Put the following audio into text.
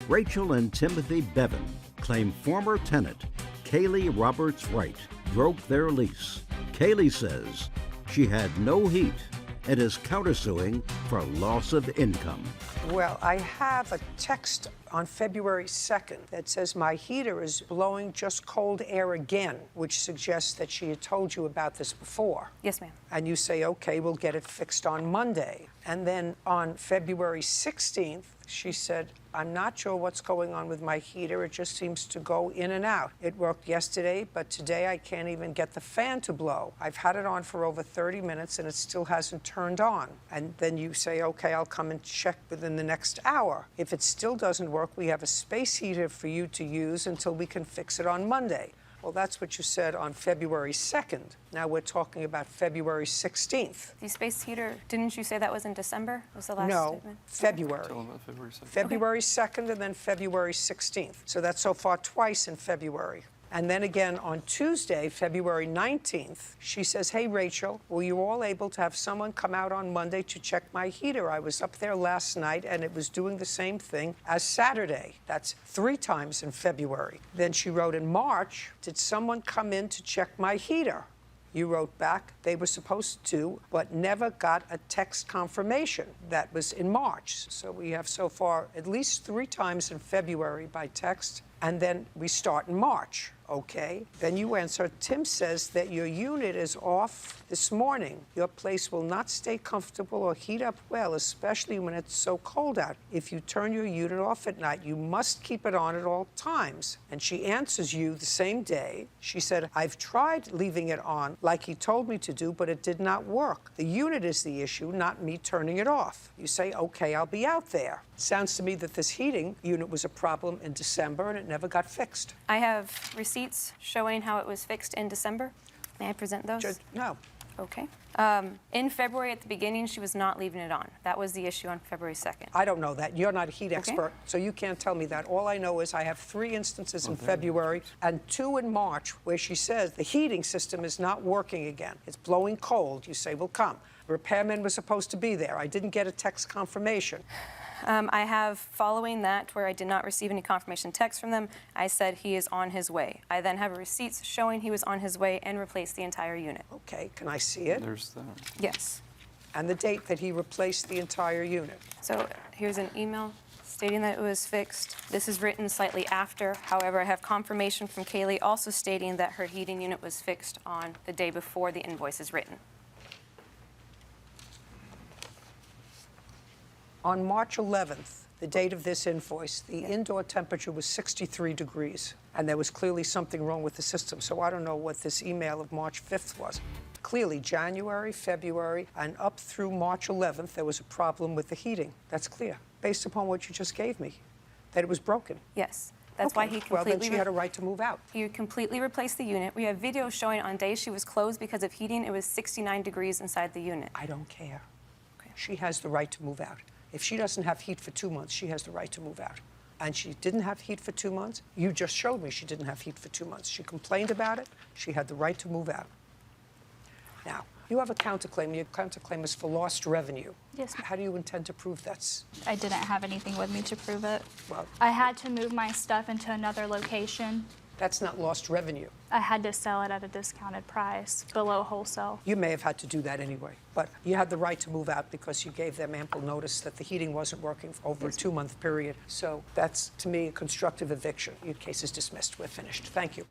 Rachel and Timothy Bevan claim former tenant Kaylee Roberts Wright broke their lease. Kaylee says she had no heat and is countersuing for loss of income. Well, I have a text on February 2nd that says my heater is blowing just cold air again, which suggests that she had told you about this before. Yes, ma'am. And you say, okay, we'll get it fixed on Monday. And then on February 16th, she said, I'm not sure what's going on with my heater. It just seems to go in and out. It worked yesterday, but today I can't even get the fan to blow. I've had it on for over 30 minutes and it still hasn't turned on. And then you say, okay, I'll come and check within the next hour. If it still doesn't work, we have a space heater for you to use until we can fix it on Monday. Well, that's what you said on February 2nd. Now we're talking about February 16th. The space heater, didn't you say that was in December? Was the last statement? February. February 2nd. February 2nd and then February 16th. So that's so far twice in February. And then again on Tuesday, February 19th, she says, hey, Rachel, were you all able to have someone come out on Monday to check my heater? I was up there last night and it was doing the same thing as Saturday. That's 3 times in February. Then she wrote in March, did someone come in to check my heater? You wrote back, they were supposed to, but never got a text confirmation. That was in March. So we have so far at least 3 times in February by text, and then we start in March. Okay, then you answer, Tim says that your unit is off this morning. Your place will not stay comfortable or heat up well, especially when it's so cold out. If you turn your unit off at night, you must keep it on at all times. And she answers you the same day. She said, I've tried leaving it on like he told me to do, but it did not work. The unit is the issue, not me turning it off. You say, okay, I'll be out there. Sounds to me that this heating unit was a problem in December and it never got fixed. I have receipts showing how it was fixed in December. May I present those? No. Okay. In February, at the beginning, she was not leaving it on. That was the issue on February 2nd. I don't know that. You're not a heat expert, so you can't tell me that. All I know is I have 3 instances in February and 2 in March where she says the heating system is not working again. It's blowing cold. You say, well, come. The repairman was supposed to be there. I didn't get a text confirmation. I have, following that, where I did not receive any confirmation text from them, I said he is on his way. I then have receipts showing he was on his way and replaced the entire unit. Okay, can I see it? There's that. Yes. And the date that he replaced the entire unit. So here's an email stating that it was fixed. This is written slightly after. However, I have confirmation from Kaylee also stating that her heating unit was fixed on the day before the invoice is written. On March 11th, the date of this invoice, the indoor temperature was 63 degrees, and there was clearly something wrong with the system. So I don't know what this email of March 5th was. Clearly, January, February, and up through March 11th, there was a problem with the heating. That's clear, based upon what you just gave me, that it was broken. Yes. That's why he completely... Well, then she had a right to move out. He completely replaced the unit. We have videos showing on days she was closed because of heating, it was 69 degrees inside the unit. I don't care. Okay. She has the right to move out. If she doesn't have heat for 2 months, she has the right to move out. And she didn't have heat for 2 months. You just showed me she didn't have heat for 2 months. She complained about it. She had the right to move out. Now, you have a counterclaim. Your counterclaim is for lost revenue. Yes, ma'am. How do you intend to prove that? I didn't have anything with me to prove it. Well, I had to move my stuff into another location. that's not lost revenue. I had to sell it at a discounted price, below wholesale. You may have had to do that anyway, but you had the right to move out because you gave them ample notice that the heating wasn't working for over a 2-month period. So that's, to me, a constructive eviction. Your case is dismissed. We're finished. Thank you.